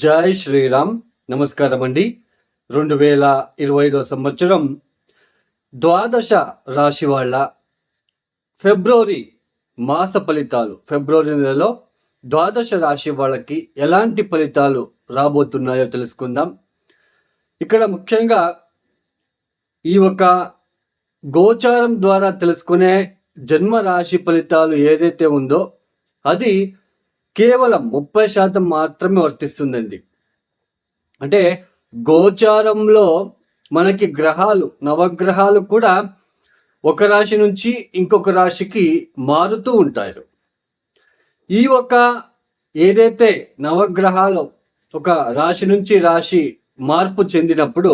జై శ్రీరామ్. నమస్కారం అండి. 2025 సంవత్సరం ద్వాదశ రాశి వాళ్ళ ఫిబ్రవరి మాస ఫలితాలు, ఫిబ్రవరి నెలలో ద్వాదశ రాశి వాళ్ళకి ఎలాంటి ఫలితాలు రాబోతున్నాయో తెలుసుకుందాం. ఇక్కడ ముఖ్యంగా ఈ ఒక గోచారం ద్వారా తెలుసుకునే జన్మ రాశి ఫలితాలు ఏదైతే ఉందో అది కేవలం 30% మాత్రమే వర్తిస్తుందండి. అంటే గోచారంలో మనకి గ్రహాలు, నవగ్రహాలు కూడా ఒక రాశి నుంచి ఇంకొక రాశికి మారుతూ ఉంటారు. ఈ ఒక ఏదైతే నవగ్రహాలు ఒక రాశి నుంచి రాశి మార్పు చెందినప్పుడు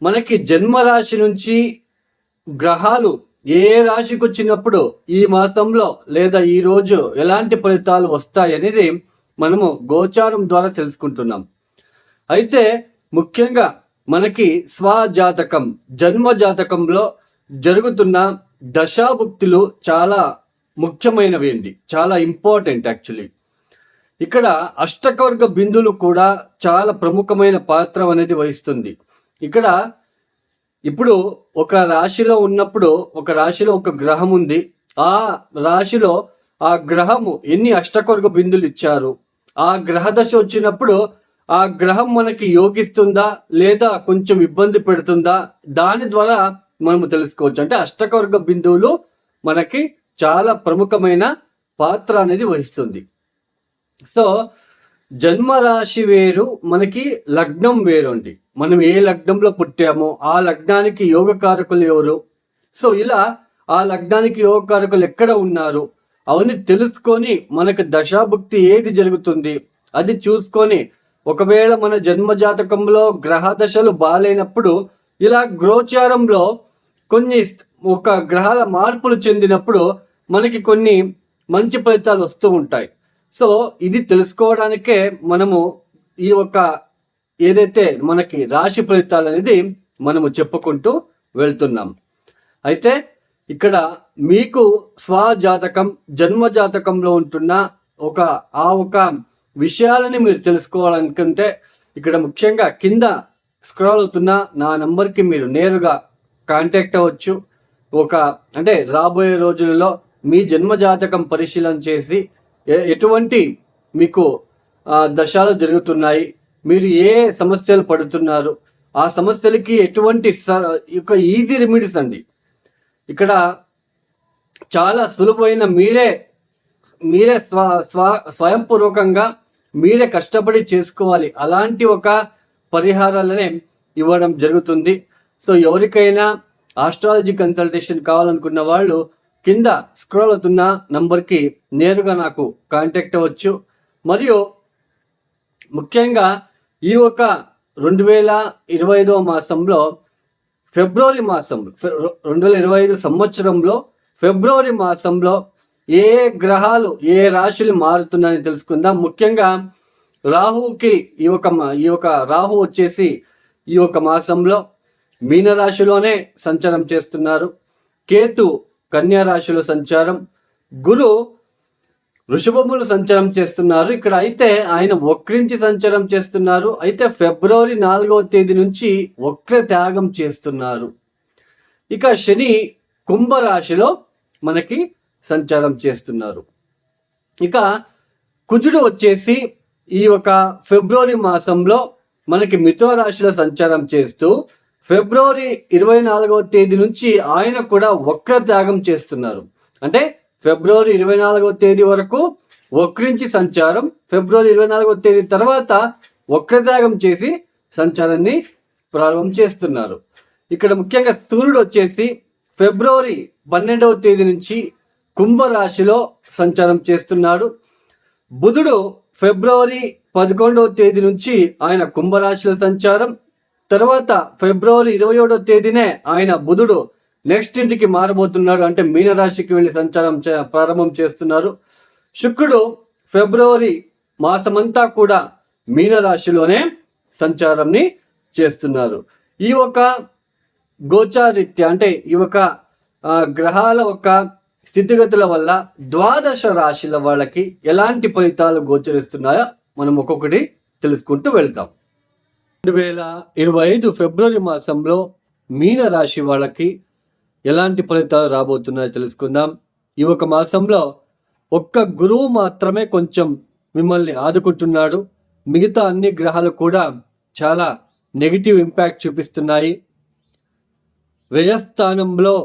మనకి జన్మరాశి నుంచి గ్రహాలు ఏ రాశికి వచ్చినప్పుడు ఈ మాసంలో లేదా ఈ రోజు ఎలాంటి ఫలితాలు వస్తాయనేది మనము గోచారం ద్వారా తెలుసుకుంటున్నాం. అయితే ముఖ్యంగా మనకి స్వజాతకం, జన్మ జాతకంలో జరుగుతున్న దశాభుక్తులు చాలా ముఖ్యమైనవి అండి, చాలా ఇంపార్టెంట్ యాక్చువల్లీ. ఇక్కడ అష్టకవర్గ బిందువులు కూడా చాలా ప్రముఖమైన పాత్ర అనేది వహిస్తుంది. ఇక్కడ ఇప్పుడు ఒక రాశిలో ఉన్నప్పుడు, ఒక రాశిలో ఒక గ్రహం ఉంది, ఆ రాశిలో ఆ గ్రహము ఎన్ని అష్టకవర్గ బిందులు ఇచ్చారు, ఆ గ్రహ దశ వచ్చినప్పుడు ఆ గ్రహం మనకి యోగిస్తుందా లేదా కొంచెం ఇబ్బంది పెడుతుందా, దాని ద్వారా మనము తెలుసుకోవచ్చు. అంటే అష్టకవర్గ బిందువులు మనకి చాలా ప్రముఖమైన పాత్ర అనేది వహిస్తుంది. సో జన్మరాశి వేరు, మనకి లగ్నం వేరు అండి. మనం ఏ లగ్నంలో పుట్టామో ఆ లగ్నానికి యోగకారకులు ఎవరు, సో ఇలా ఆ లగ్నానికి యోగకారకులు ఎక్కడ ఉన్నారు అవన్నీ తెలుసుకొని మనకు దశాభుక్తి ఏది జరుగుతుంది అది చూసుకొని, ఒకవేళ మన జన్మ జాతకంలో గ్రహ దశలు బాగాలేనప్పుడు ఇలా గోచారంలో కొన్ని ఒక గ్రహాల మార్పులు చెందినప్పుడు మనకి కొన్ని మంచి ఫలితాలు వస్తూ ఉంటాయి. సో ఇది తెలుసుకోవడానికే మనము ఈ ఒక ఏదైతే మనకి రాశి ఫలితాలు అనేది మనము చెప్పుకుంటూ వెళ్తున్నాం. అయితే ఇక్కడ మీకు స్వజాతకం, జన్మ జాతకంలో ఉంటున్న ఒక విషయాలని మీరు తెలుసుకోవాలనుకుంటే ఇక్కడ ముఖ్యంగా కింద స్క్రాల్ అవుతున్న నా నంబర్కి మీరు నేరుగా కాంటాక్ట్ అవ్వచ్చు. అంటే రాబోయే రోజులలో మీ జన్మ జాతకం పరిశీలన చేసి ఎటువంటి మీకు దశలు జరుగుతున్నాయి, మీరు ఏ సమస్యలు పడుతున్నారు, ఆ సమస్యలకి ఎటువంటి ఈజీ రెమెడీస్ అండి. ఇక్కడ చాలా సులువైన, మీరే స్వయంపూర్వకంగా మీరే కష్టపడి చేసుకోవాలి అలాంటి ఒక పరిహారాలనే ఇవ్వడం జరుగుతుంది. సో ఎవరికైనా ఆస్ట్రాలజీ కన్సల్టేషన్ కావాలనుకున్న వాళ్ళు కింద స్క్రోల్ అవుతున్న నంబర్కి నేరుగా నాకు కాంటాక్ట్ అవ్వచ్చు. మరియు ముఖ్యంగా ఈ ఒక 2025 మాసంలో ఫిబ్రవరి మాసంలో 2025 సంవత్సరంలో ఫిబ్రవరి మాసంలో ఏ గ్రహాలు ఏ రాశులు మారుతున్నాయని తెలుసుకుందాం. ముఖ్యంగా రాహుకి ఈ ఒక రాహు వచ్చేసి ఈ ఒక మాసంలో మీనరాశిలోనే సంచారం చేస్తున్నారు. కేతు కన్యా రాశిలో సంచారం, గురు వృషభములు సంచారం చేస్తున్నారు. ఇక్కడ అయితే ఆయన వక్రించి సంచారం చేస్తున్నారు. అయితే ఫిబ్రవరి 4వ తేదీ నుంచి వక్ర త్యాగం చేస్తున్నారు. ఇక శని కుంభరాశిలో మనకి సంచారం చేస్తున్నారు. ఇక కుజుడు వచ్చేసి ఈ ఒక ఫిబ్రవరి మాసంలో మనకి మిథున రాశిలో సంచారం చేస్తూ ఫిబ్రవరి 24వ తేదీ నుంచి ఆయన కూడా వక్ర త్యాగం చేస్తున్నారు. అంటే ఫిబ్రవరి 24వ తేదీ వరకు వక్రించి సంచారం, ఫిబ్రవరి 24వ తేదీ తర్వాత వక్రత్యాగం చేసి సంచారాన్ని ప్రారంభం చేస్తున్నారు. ఇక్కడ ముఖ్యంగా సూర్యుడు వచ్చేసి ఫిబ్రవరి 12వ తేదీ నుంచి కుంభరాశిలో సంచారం చేస్తున్నాడు. బుధుడు ఫిబ్రవరి 11వ తేదీ నుంచి ఆయన కుంభరాశిలో సంచారం, తర్వాత ఫిబ్రవరి 27వ తేదీనే ఆయన బుధుడు నెక్స్ట్ ఇంటికి మారబోతున్నాడు, అంటే మీనరాశికి వెళ్ళి సంచారం ప్రారంభం చేస్తున్నారు. శుక్రుడు ఫిబ్రవరి మాసమంతా కూడా మీనరాశిలోనే సంచారంని చేస్తున్నారు. ఈ ఒక గోచారీత్యా అంటే ఈ ఒక గ్రహాల ఒక స్థితిగతుల వల్ల ద్వాదశ రాశుల వాళ్ళకి ఎలాంటి ఫలితాలు గోచరిస్తున్నాయో మనం ఒక్కొక్కటి తెలుసుకుంటూ వెళ్తాం. 2025 ఫిబ్రవరి మాసంలో మీన రాశి వాళ్ళకి ఎలాంటి ఫలితాలు రాబోతున్నాయో తెలుసుకుందాం. ఈ ఒక మాసంలో ఒక్క గురువు మాత్రమే కొంచెం మిమ్మల్ని ఆదుకుంటున్నాడు. మిగతా అన్ని గ్రహాలు కూడా చాలా నెగిటివ్ ఇంపాక్ట్ చూపిస్తున్నాయి. వ్యయస్థానంలో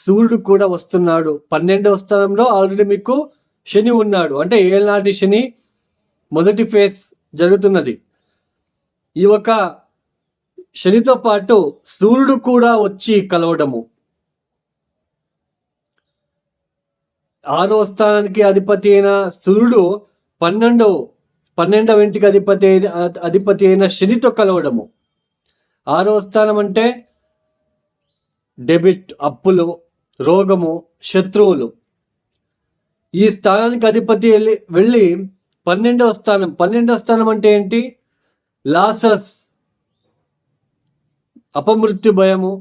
సూర్యుడు కూడా వస్తున్నాడు. 12వ స్థానంలో ఆల్రెడీ మీకు శని ఉన్నాడు. అంటే ఏళ్ళనాటి శని మొదటి ఫేజ్ జరుగుతున్నది. ఈ ఒక శనితో పాటు సూర్యుడు కూడా వచ్చి కలవడము, 6వ స్థానానికి అధిపతి అయిన సూర్యుడు 12వ ఇంటికి అధిపతి అయిన శనితో కలవడము. 6వ స్థానం అంటే డెబిట్, అప్పులు, రోగము, శత్రువులు. ఈ స్థానానికి అధిపతి వెళ్ళి 12వ స్థానం. 12వ స్థానం అంటే ఏంటి? లాసెస్, అపమృత్యు భయము,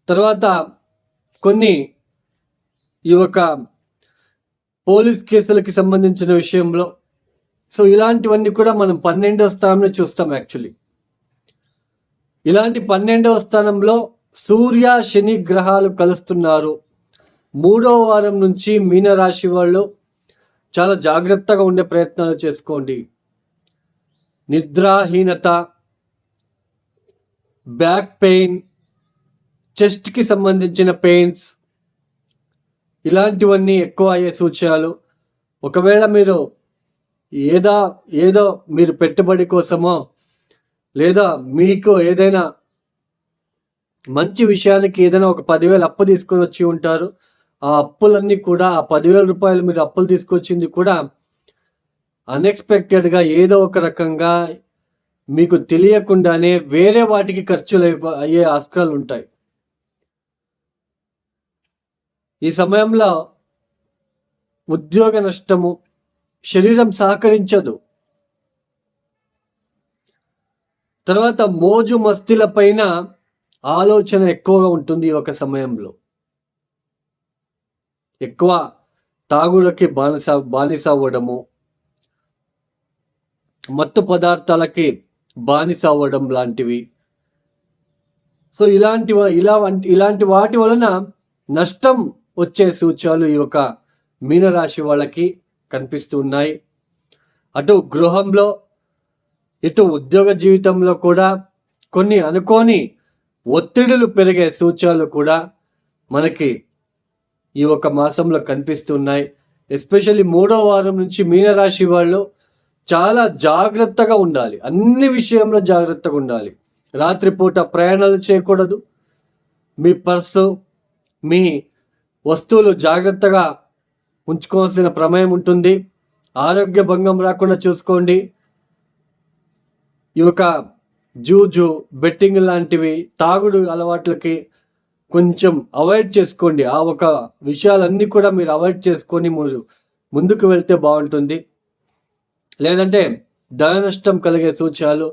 తర్వాత కొన్ని ఈ ఒక పోలీస్ కేసులకి సంబంధించిన విషయంలో. సో ఇలాంటివన్నీ కూడా మనం 12వ స్థానంలో చూస్తాం. యాక్చువల్లీ ఇలాంటి 12వ స్థానంలో సూర్య శని గ్రహాలు కలుస్తున్నారు. 3వ వారం నుంచి మీనరాశి వాళ్ళు చాలా జాగ్రత్తగా ఉండే ప్రయత్నాలు చేసుకోండి. నిద్రాహీనత, బ్యాక్ పెయిన్, చెస్ట్కి సంబంధించిన పెయిన్స్, ఇలాంటివన్నీ ఎక్కువ అయ్యే సూచనలు. ఒకవేళ మీరు ఏదో మీరు పెట్టుబడి కోసమో లేదా మీకు ఏదైనా మంచి విషయానికి ఏదైనా ఒక 10,000 అప్పు తీసుకొని వచ్చి ఉంటారు. ఆ అప్పులన్నీ కూడా, ఆ 10,000 రూపాయలు మీరు అప్పులు తీసుకొచ్చింది కూడా అన్ఎక్స్పెక్టెడ్గా ఏదో ఒక రకంగా మీకు తెలియకుండానే వేరే వాటికి ఖర్చులు అయ్యే ఆస్కారాలు ఉంటాయి. ఈ సమయంలో ఉద్యోగ నష్టము, శరీరం సహకరించదు. తర్వాత మోజు మస్తీల పైన ఆలోచన ఎక్కువగా ఉంటుంది. ఈ ఒక సమయంలో ఎక్కువ తాగుడుకి బానిస అవ్వడము, మత్తు పదార్థాలకి బానిస అవ్వడం లాంటివి. సో ఇలాంటి వాటి వలన నష్టం వచ్చే సూచనలు ఈ ఒక మీనరాశి వాళ్ళకి కనిపిస్తూ ఉన్నాయి. అటు గృహంలో ఇటు ఉద్యోగ జీవితంలో కూడా కొన్ని అనుకోని ఒత్తిడులు పెరిగే సూచనలు కూడా మనకి ఈ ఒక మాసంలో కనిపిస్తున్నాయి. ఎస్పెషల్లీ 3వ వారం నుంచి మీనరాశి వాళ్ళు చాలా జాగ్రత్తగా ఉండాలి. అన్ని విషయంలో జాగ్రత్తగా ఉండాలి. రాత్రిపూట ప్రయాణాలు చేయకూడదు. మీ పర్సు, మీ వస్తువులు జాగ్రత్తగా ఉంచుకోవాల్సిన ప్రమేయం ఉంటుంది. ఆరోగ్య భంగం రాకుండా చూసుకోండి. ఈ యొక్క జూజు, బెట్టింగ్ లాంటివి, తాగుడు అలవాట్లకి కొంచెం అవాయిడ్ చేసుకోండి. ఆ ఒక విషయాలన్నీ కూడా మీరు అవాయిడ్ చేసుకొని ముందుకు వెళ్తే బాగుంటుంది. లేదంటే ధన నష్టం కలిగే సూచనలు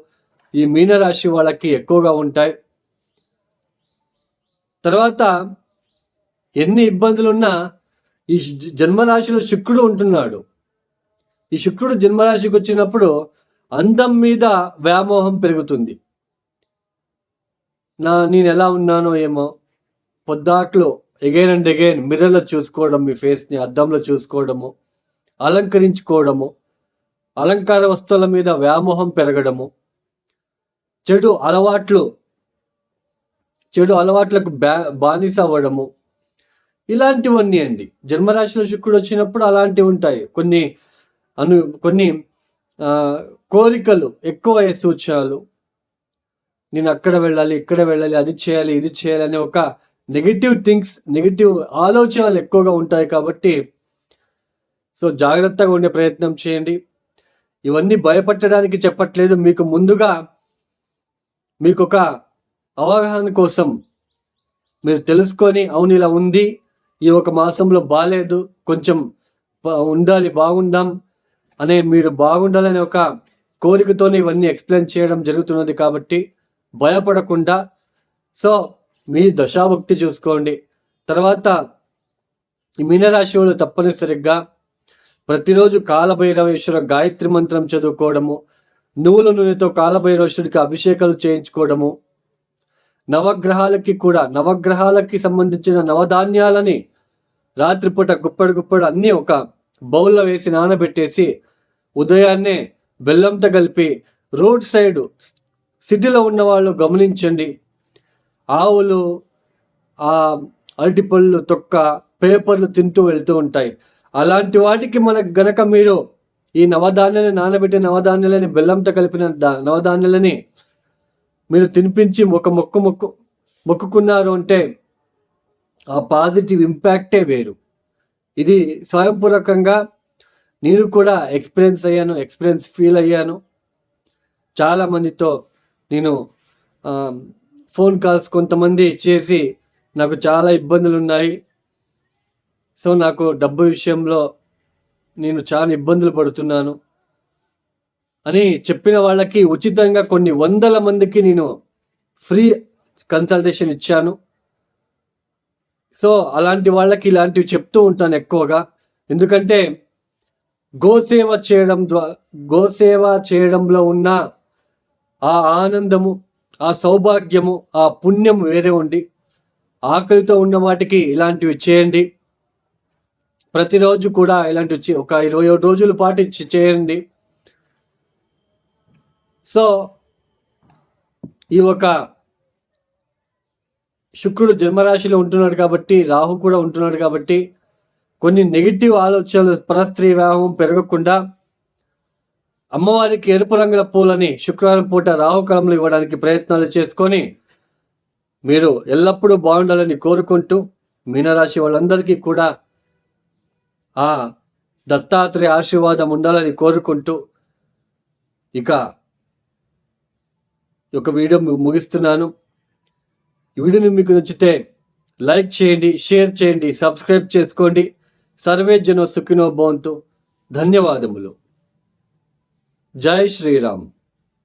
ఈ మీనరాశి వాళ్ళకి ఎక్కువగా ఉంటాయి. తర్వాత ఎన్ని ఇబ్బందులున్నా ఈ జన్మరాశిలో శుక్రుడు ఉంటున్నాడు. ఈ శుక్రుడు జన్మరాశికి వచ్చినప్పుడు అందం మీద వ్యామోహం పెరుగుతుంది. నేను ఎలా ఉన్నానో ఏమో, పొద్దాట్లో అగైన్ అండ్ అగైన్ మిర్రర్లో చూసుకోవడం, మీ ఫేస్ని అద్దంలో చూసుకోవడము, అలంకరించుకోవడము, అలంకార వస్తువుల మీద వ్యామోహం పెరగడము, చెడు అలవాట్లకు బానిస అవ్వడము, ఇలాంటివన్నీ అండి. జన్మరాశిలో శుక్రుడు వచ్చినప్పుడు అలాంటివి ఉంటాయి. కొన్ని కోరికలు ఎక్కువ అయ్యే సూచనలు. నేను అక్కడ వెళ్ళాలి, ఇక్కడ వెళ్ళాలి, అది చేయాలి, ఇది చేయాలి అనే ఒక నెగిటివ్ ఆలోచనలు ఎక్కువగా ఉంటాయి. కాబట్టి సో జాగ్రత్తగా ఉండే ప్రయత్నం చేయండి. ఇవన్నీ భయపడడానికి చెప్పట్లేదు. మీకు ముందుగా మీకు ఒక అవగాహన కోసం మీరు తెలుసుకొని, అవును ఇలా ఉంది, ఈ ఒక మాసంలో బాగాలేదు, కొంచెం బాగుందాం అనే, మీరు బాగుండాలనే ఒక కోరికతోనే ఇవన్నీ ఎక్స్ప్లెయిన్ చేయడం జరుగుతున్నది. కాబట్టి భయపడకుండా సో మీ దశాభక్తి చూసుకోండి. తర్వాత ఈ మీనరాశి వాళ్ళు తప్పనిసరిగా ప్రతిరోజు కాలభైరవేశ్వర గాయత్రి మంత్రం చదువుకోవడము, నువ్వుల నూనెతో కాలభైరవేశ్వరుడికి అభిషేకాలు చేయించుకోవడము, నవగ్రహాలకి సంబంధించిన నవధాన్యాలని రాత్రిపూట గుప్పడు అన్నీ ఒక బౌల్లో వేసి నానబెట్టేసి ఉదయాన్నే బెల్లంతో కలిపి రోడ్ సైడ్ సిటీలో ఉన్న వాళ్ళు గమనించండి, ఆవులు ఆ అరటిపళ్ళు తొక్క పేపర్లు తింటూ వెళ్తూ ఉంటాయి. అలాంటి వాటికి మనకు గనక మీరు ఈ నవధాన్యాలని నానబెట్టిన నవధాన్యాలని బెల్లంతో కలిపిన నవధాన్యాలని మీరు తినిపించి మొక్కుకున్నారు అంటే ఆ పాజిటివ్ ఇంపాక్టే వేరు. ఇది స్వయంపూర్వకంగా నేను కూడా ఎక్స్పీరియన్స్ ఫీల్ అయ్యాను. చాలామందితో నేను ఫోన్ కాల్స్ కొంతమంది చేసి నాకు చాలా ఇబ్బందులు ఉన్నాయి, సో నాకు డబ్బు విషయంలో నేను చాలా ఇబ్బందులు పడుతున్నాను అని చెప్పిన వాళ్ళకి ఉచితంగా కొన్ని వందల మందికి నేను ఫ్రీ కన్సల్టేషన్ ఇచ్చాను. సో అలాంటి వాళ్ళకి ఇలాంటివి చెప్తూ ఉంటాను ఎక్కువగా. ఎందుకంటే గోసేవ చేయడంలో ఉన్న ఆ ఆనందము, ఆ సౌభాగ్యము, ఆ పుణ్యం వేరే ఉండి, ఆకలితో ఉన్న వాటికి ఇలాంటివి చేయండి. ప్రతిరోజు కూడా ఇలాంటివి ఒక 21 రోజుల పాటు చేయండి. సో ఈ ఒక శుక్రుడు జన్మరాశిలో ఉంటున్నాడు కాబట్టి, రాహు కూడా ఉంటున్నాడు కాబట్టి కొన్ని నెగిటివ్ ఆలోచనలు పరస్త్రీ వివాహం పెరగకుండా అమ్మవారికి ఎరుపు రంగుల పూలని శుక్రవారం పూట రాహుకాలంలో ఇవ్వడానికి ప్రయత్నాలు చేసుకొని మీరు ఎల్లప్పుడూ బాగుండాలని కోరుకుంటూ, మీనరాశి వాళ్ళందరికీ కూడా ఆ దత్తాత్రేయ ఆశీర్వాదం ఉండాలని కోరుకుంటూ ఇక ఒక వీడియో ముగిస్తున్నాను. ఈ వీడియోని మీకు నచ్చితే లైక్ చేయండి, షేర్ చేయండి, సబ్స్క్రైబ్ చేసుకోండి. సర్వే జనో సుఖినో భవంతు. ధన్యవాదములు. జై శ్రీరామ్.